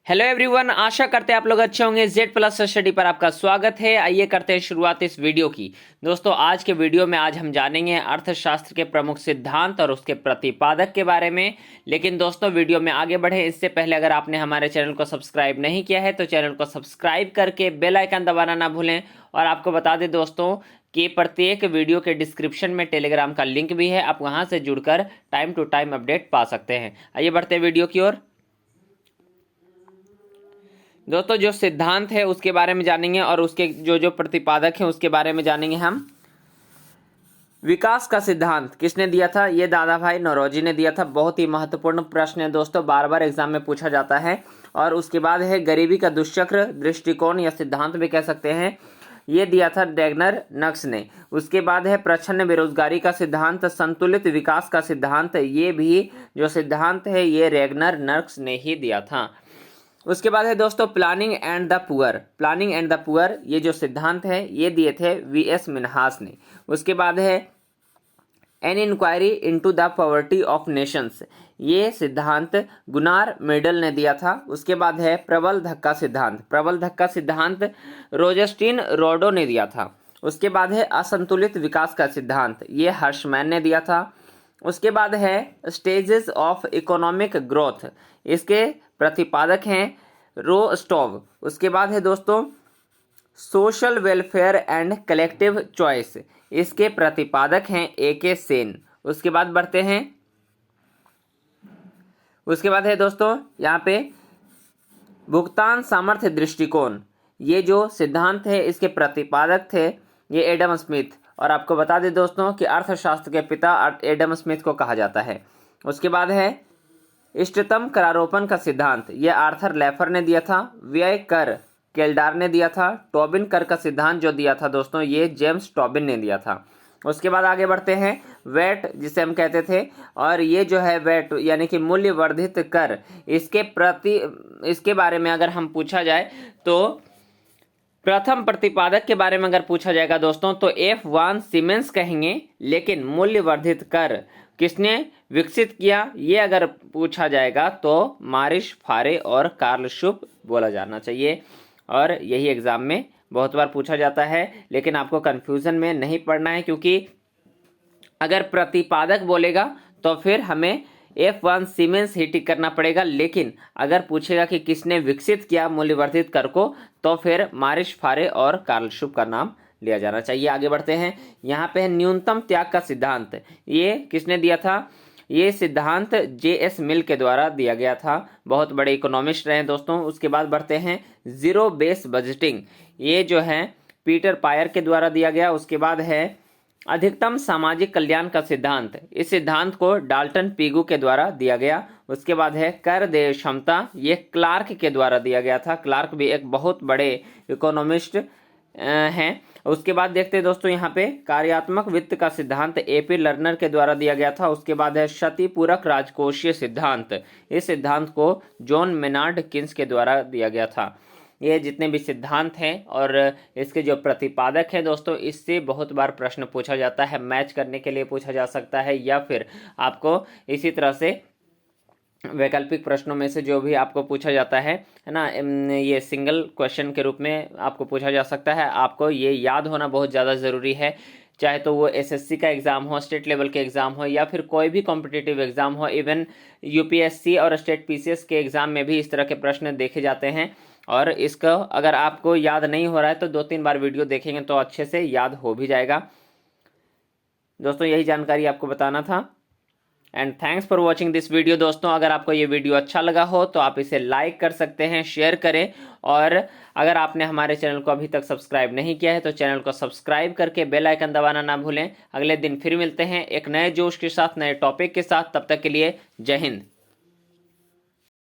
Hello everyone, आशा करते हैं आप लोग अच्छे होंगे। जेड प्लस स्टडी पर आपका स्वागत है। आइए करते हैं शुरुआत इस वीडियो की। दोस्तों, आज के वीडियो में आज हम जानेंगे अर्थशास्त्र के प्रमुख सिद्धांत और उसके प्रतिपादक के बारे में। लेकिन दोस्तों, वीडियो में आगे बढ़े इससे पहले अगर आपने हमारे चैनल को सब्सक्राइब नहीं किया है तो चैनल को सब्सक्राइब करके बेल आइकन दबाना ना भूलें। और आपको बता दें दोस्तों कि प्रत्येक वीडियो के डिस्क्रिप्शन में टेलीग्राम का लिंक भी है, आप वहां से जुड़कर टाइम टू टाइम अपडेट पा सकते हैं। आइए बढ़ते हैं वीडियो की ओर। दोस्तों, जो सिद्धांत है उसके बारे में जानेंगे और उसके जो जो प्रतिपादक हैं उसके बारे में जानेंगे हम। विकास का सिद्धांत किसने दिया था? ये दादा भाई नौरोजी ने दिया था। बहुत ही महत्वपूर्ण प्रश्न है दोस्तों, बार बार एग्जाम में पूछा जाता है। और उसके बाद है गरीबी का दुष्चक्र दृष्टिकोण या सिद्धांत भी कह सकते हैं, ये दिया था रैगनर नक्स ने। उसके बाद है प्रच्छन्न बेरोजगारी का सिद्धांत, संतुलित विकास का सिद्धांत, ये भी जो सिद्धांत है ये रैगनर नक्स ने ही दिया था। उसके बाद है दोस्तों planning and the poor. Planning and the poor ये जो सिद्धांत है ये दिए थे वीएस मिन्हास ने। उसके बाद है an enquiry into the poverty of nations, ये सिद्धांत गुनार मेडल ने दिया था। उसके बाद है प्रबल धक्का सिद्धांत। प्रबल धक्का सिद्धांत रोजेस्टीन रोडो ने दिया था। उसके बाद है असंतुलित विकास का सिद्धांत, ये हर्षमैन ने दिया था। उसके बाद है स्टेजेस ऑफ इकोनॉमिक ग्रोथ, इसके प्रतिपादक हैं रोस्टोव। उसके बाद है दोस्तों social welfare and collective choice, इसके प्रतिपादक हैं ए.के. सेन। उसके बाद बढ़ते हैं, उसके बाद है दोस्तों यहाँ पे भुगतान सामर्थ्य दृष्टिकोण, ये जो सिद्धांत है इसके प्रतिपादक थे ये एडम स्मिथ। और आपको बता दें दोस्तों कि अर्थशास्त्र के पिता एडम स्मिथ को कहा जाता है। उसके बाद है इष्टतम करारोपण का सिद्धांत, यह आर्थर लैफर ने दिया था। व्यय कर केल्डार ने दिया था। टोबिन कर का सिद्धांत जो दिया था दोस्तों ये जेम्स टोबिन ने दिया था। उसके बाद आगे बढ़ते हैं वैट जिसे हम कहते थे, और ये जो है वैट यानी कि मूल्य वर्धित कर, इसके बारे में अगर हम पूछा जाए तो प्रथम प्रतिपादक के बारे में अगर पूछा जाएगा दोस्तों तो एफ वान सीमेंस कहेंगे। लेकिन मूल्य वर्धित कर किसने विकसित किया ये अगर पूछा जाएगा तो मारिश फारे और कार्ल शुप बोला जाना चाहिए। और यही एग्जाम में बहुत बार पूछा जाता है, लेकिन आपको कंफ्यूजन में नहीं पड़ना है, क्योंकि अगर प्रतिपादक बोलेगा तो फिर हमें F1 सीमेंस ही टिक करना पड़ेगा। लेकिन अगर पूछेगा कि किसने विकसित किया मूल्यवर्धित कर को तो फिर मारिश फारे और कार्ल शुप का नाम लिया जाना चाहिए। आगे बढ़ते हैं, यहाँ पे है न्यूनतम त्याग का सिद्धांत, ये किसने दिया था? ये सिद्धांत J.S. मिल के द्वारा दिया गया था, बहुत बड़े इकोनॉमिस्ट रहे दोस्तों। उसके बाद बढ़ते हैं जीरो बेस बजटिंग, ये जो है पीटर पायर के द्वारा दिया गया। उसके बाद है अधिकतम सामाजिक कल्याण का सिद्धांत, इस सिद्धांत को डाल्टन पीगू के द्वारा दिया गया। उसके बाद है कर देय क्षमता, ये क्लार्क के द्वारा दिया गया था। क्लार्क भी एक बहुत बड़े इकोनॉमिस्ट हैं। उसके बाद देखते हैं दोस्तों यहाँ पे कार्यात्मक वित्त का सिद्धांत A.P. लर्नर के द्वारा दिया गया था। उसके बाद है क्षतिपूरक राजकोषीय सिद्धांत, इस सिद्धांत को जॉन मेनार्ड किन्स के द्वारा दिया गया था। ये जितने भी सिद्धांत हैं और इसके जो प्रतिपादक हैं दोस्तों, इससे बहुत बार प्रश्न पूछा जाता है, मैच करने के लिए पूछा जा सकता है, या फिर आपको इसी तरह से वैकल्पिक प्रश्नों में से जो भी आपको पूछा जाता है ना, ये सिंगल क्वेश्चन के रूप में आपको पूछा जा सकता है। आपको ये याद होना बहुत ज़्यादा ज़रूरी है, चाहे तो वो एसएससी का एग्ज़ाम हो, स्टेट लेवल के एग्ज़ाम हो, या फिर कोई भी कॉम्पिटिटिव एग्ज़ाम हो। इवन यूपीएससी और स्टेट पीसीएस के एग्ज़ाम में भी इस तरह के प्रश्न देखे जाते हैं। और इसका अगर आपको याद नहीं हो रहा है तो 2-3 बार वीडियो देखेंगे तो अच्छे से याद हो भी जाएगा। दोस्तों, यही जानकारी आपको बताना था। And thanks for watching this video. दोस्तों, अगर आपको ये वीडियो अच्छा लगा हो तो आप इसे लाइक कर सकते हैं, शेयर करें। और अगर आपने हमारे चैनल को अभी तक सब्सक्राइब नहीं किया है तो चैनल को सब्सक्राइब करके बेल आइकन दबाना ना भूलें। अगले दिन फिर मिलते हैं एक नए जोश के साथ, नए टॉपिक के साथ। तब तक के लिए जय हिंद।